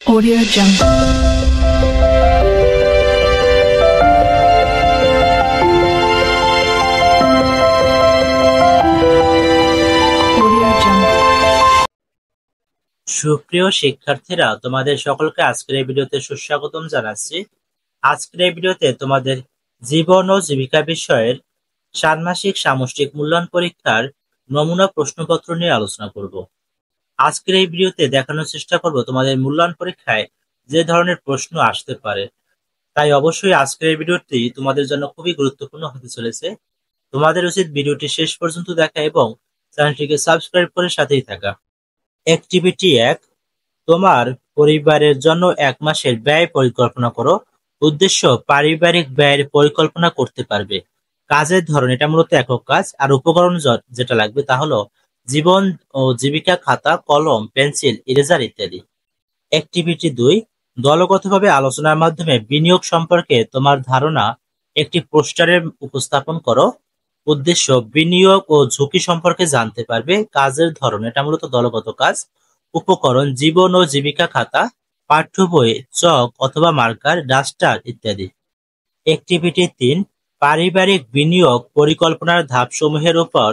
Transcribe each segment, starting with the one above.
Audio Jungle. সুপ্রিয় শিক্ষার্থীরা, তোমাদের সকলকে আজকের এই ভিডিওতে সুস্বাগতম জানাচ্ছি। আজকের এই ভিডিওতে তোমাদের জীবন ও জীবিকা বিষয়ের ষান্মাসিক সামষ্টিক মূল্যায়ন পরীক্ষার নমুনা প্রশ্নপত্র নিয়ে আলোচনা করব। আজকের এই ভিডিওতে দেখানোর চেষ্টা করব তোমাদের মূল্যায়ন পরীক্ষায় যে ধরনের প্রশ্ন আসতে পারে। তাই অবশ্যই আজকের এই ভিডিওটি তোমাদের জন্য খুবই গুরুত্বপূর্ণ হতে চলেছে। তোমাদের উচিত ভিডিওটি শেষ পর্যন্ত দেখা এবং চ্যানেলটিকে সাবস্ক্রাইব করে সাথেই থাকা। অ্যাক্টিভিটি 1, তোমার পরিবারের জন্য 1 মাসের ব্যয় পরিকল্পনা করো। উদ্দেশ্য, পারিবারিক ব্যয়ের পরিকল্পনা করতে পারবে। কাজের ধরন, এটা মূলত একক কাজ। আর উপকরণ যেটা লাগবে তা হলো জীবন ও জীবিকা খাতা, কলম, পেন্সিল, ইরেজার ইত্যাদি। অ্যাক্টিভিটি 2, দলগতভাবে আলোচনার মাধ্যমে বিনিয়োগ সম্পর্কে তোমার ধারণা একটি পোস্টারে উপস্থাপন করো। উদ্দেশ্য, বিনিয়োগ ও ঝুঁকি সম্পর্কে জানতে পারবে। কাজের ধরন, এটা মূলত দলগত কাজ। উপকরণ, জীবন ও জীবিকা খাতা, পাঠ্য বই, চক অথবা মার্কার, ডাস্টার ইত্যাদি। অ্যাক্টিভিটি 3, পারিবারিক বিনিয়োগ পরিকল্পনার ধাপসমূহের উপর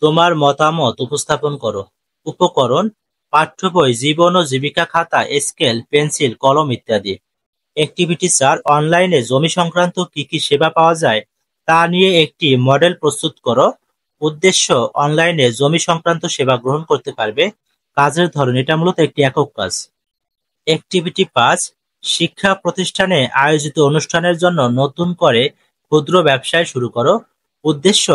তোমার মতামত উপস্থাপন করো। উপকরণ, পাঠ্য বই, জীবন ও জীবিকা খাতা, স্কেল, পেন্সিল, কলম ইত্যাদি। অ্যাক্টিভিটি 4, অনলাইনে জমি সংক্রান্ত কি কি সেবা পাওয়া যায় তা নিয়ে একটি মডেল প্রস্তুত করো। উদ্দেশ্য, অনলাইনে জমি সংক্রান্ত সেবা গ্রহণ করতে পারবে। কাজের ধরন, এটা মূলত একটি একক কাজ। অ্যাক্টিভিটি 5, শিক্ষা প্রতিষ্ঠানে আয়োজিত অনুষ্ঠানের জন্য নতুন করে ক্ষুদ্র ব্যবসায় শুরু করো। উদ্দেশ্য,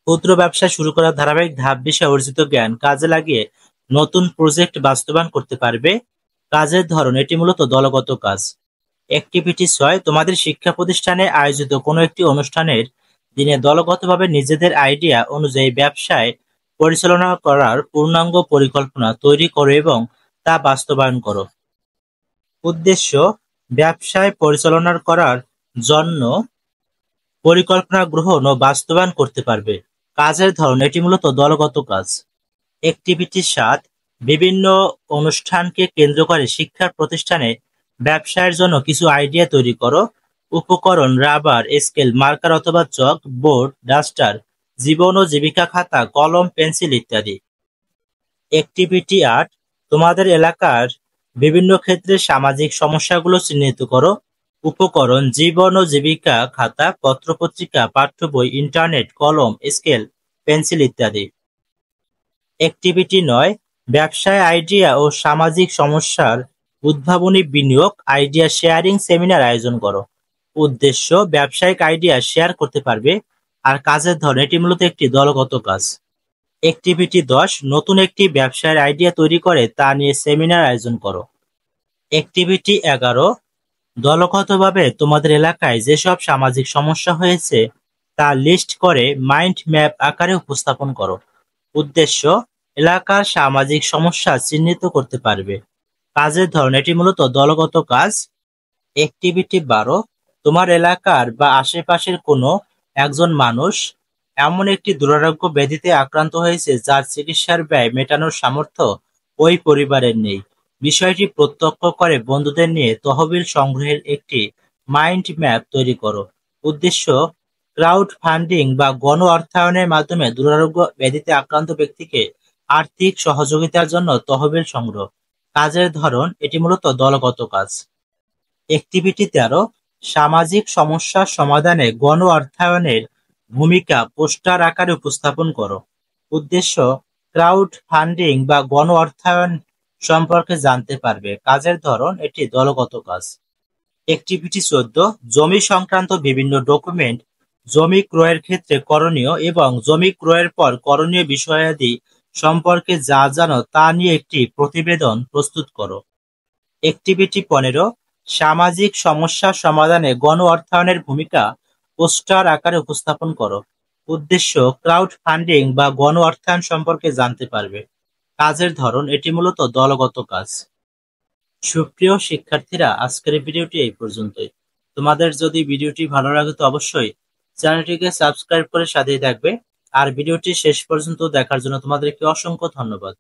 ক্ষুদ্র ব্যবসা শুরু করার ধারাবাহিক ধাপ বিষয়ে অর্জিত জ্ঞান কাজে লাগিয়ে নতুন প্রজেক্ট বাস্তবায়ন করতে পারবে। কাজের ধরন, এটি মূলত দলগত কাজ। অ্যাক্টিভিটি 6, তোমাদের শিক্ষা প্রতিষ্ঠানে আয়োজিত কোনো একটি অনুষ্ঠানের দিনে দলগতভাবে নিজেদের আইডিয়া অনুযায়ী ব্যবসায় পরিচালনা করার পূর্ণাঙ্গ পরিকল্পনা তৈরি করো এবং তা বাস্তবায়ন করো। উদ্দেশ্য, ব্যবসায় পরিচালনা করার জন্য পরিকল্পনা গ্রহণ ও বাস্তবায়ন করতে পারবে। কাজের ধরন, এটি মূলত দলগত কাজ। অ্যাক্টিভিটি 7, বিভিন্ন অনুষ্ঠানকে কেন্দ্র করে শিক্ষা প্রতিষ্ঠানে ব্যবসায়ের জন্য কিছু আইডিয়া তৈরি করো। উপকরণ, রাবার, স্কেল, মার্কার অথবা চক, বোর্ড, ডাস্টার, জীবন ও জীবিকা খাতা, কলম, পেন্সিল ইত্যাদি। অ্যাক্টিভিটি 8, তোমাদের এলাকার বিভিন্ন ক্ষেত্রে সামাজিক সমস্যাগুলো চিহ্নিত করো। উপকরণ, জীবন ও জীবিকা খাতা, পত্রপত্রিকা, পাঠ্য বই, ইন্টারনেট, কলম, স্কেল, পেন্সিল ইত্যাদি। অ্যাক্টিভিটি 9, ব্যবসায় আইডিয়া ও সামাজিক সমস্যার উদ্ভাবনী বিনিয়োগ আইডিয়া শেয়ারিং সেমিনার আয়োজন করো। উদ্দেশ্য, ব্যবসায়িক আইডিয়া শেয়ার করতে পারবে। আর কাজের ধরন, এটি মূলত একটি দলগত কাজ। অ্যাক্টিভিটি 10, নতুন একটি ব্যবসায়ের আইডিয়া তৈরি করে তা নিয়ে সেমিনার আয়োজন করো। অ্যাক্টিভিটি 11, দলগতভাবে তোমাদের এলাকায় যেসব সামাজিক সমস্যা হয়েছে তা লিস্ট করে মাইন্ড ম্যাপ আকারে উপস্থাপন করো। উদ্দেশ্য, এলাকার সামাজিক সমস্যা চিহ্নিত করতে পারবে। কাজের ধরন, এটি মূলত দলগত কাজ। অ্যাক্টিভিটি 12, তোমার এলাকার বা আশেপাশের কোনো একজন মানুষ এমন একটি দুরারোগ্য ব্যাধিতে আক্রান্ত হয়েছে যার চিকিৎসার ব্যয় মেটানোর সামর্থ্য ওই পরিবারের নেই। বিষয়টি প্রত্যক্ষ করে বন্ধুদের নিয়ে তহবিল সংগ্রহের একটি মাইন্ড ম্যাপ তৈরি করো। উদ্দেশ্য, ক্রাউড ফান্ডিং বা গণ অর্থায়নের মাধ্যমে দুরারোগ্য ব্যাধিতে আক্রান্ত ব্যক্তিকে আর্থিক সহযোগিতার জন্য তহবিল সংগ্রহ। কাজের ধরন, এটি মূলত দলগত কাজ। অ্যাক্টিভিটি 13, সামাজিক সমস্যার সমাধানে গণ অর্থায়নের ভূমিকা পোস্টার আকারে উপস্থাপন করো। উদ্দেশ্য, ক্রাউড ফান্ডিং বা গণ অর্থায়ন সম্পর্কে জানতে পারবে। কাজের ধরন, এটি দলগত কাজ। অ্যাক্টিভিটি 14, জমি সংক্রান্ত বিভিন্ন ডকুমেন্ট জমি ক্রয়ের ক্ষেত্রে করণীয় এবং জমি ক্রয়ের পর করণীয় বিষয়াদি সম্পর্কে যা জানো তা নিয়ে একটি প্রতিবেদন প্রস্তুত করো। অ্যাক্টিভিটি 15, সামাজিক সমস্যা সমাধানে গণ অর্থায়নের ভূমিকা পোস্টার আকারে উপস্থাপন করো। উদ্দেশ্য, ক্রাউড ফান্ডিং বা গণ অর্থায়ন সম্পর্কে জানতে পারবে। কাজের ধরন, এটি মূলত দলগত কাজ। সুপ্রিয় শিক্ষার্থীরা, আজকের ভিডিওটি এই পর্যন্তই। তোমাদের যদি ভিডিওটি ভালো লাগে তো অবশ্যই চ্যানেলটিকে সাবস্ক্রাইব করে সাথেই থাকবে। আর ভিডিওটি শেষ পর্যন্ত দেখার জন্য তোমাদেরকে অসংখ্য ধন্যবাদ।